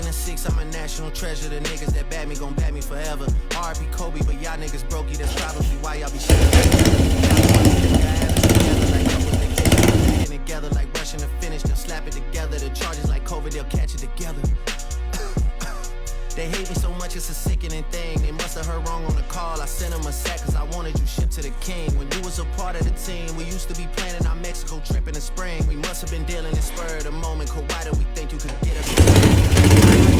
and 6, I'm a national treasure. The niggas that bat me gon' bat me forever. R.I.P. Kobe, but y'all niggas brokey. That's probably why y'all be shit. Together like rushing to finish, they'll slap it together. The charges like COVID, they'll catch it together. They hate me so much, it's a sickening thing. They must have heard wrong on the call. I sent them a sack cause I wanted you shipped to the king. When you was a part of the team, we used to be planning our Mexico trip in the spring. We must have been dealing in spur of the moment. Kawhi, we think you could get us.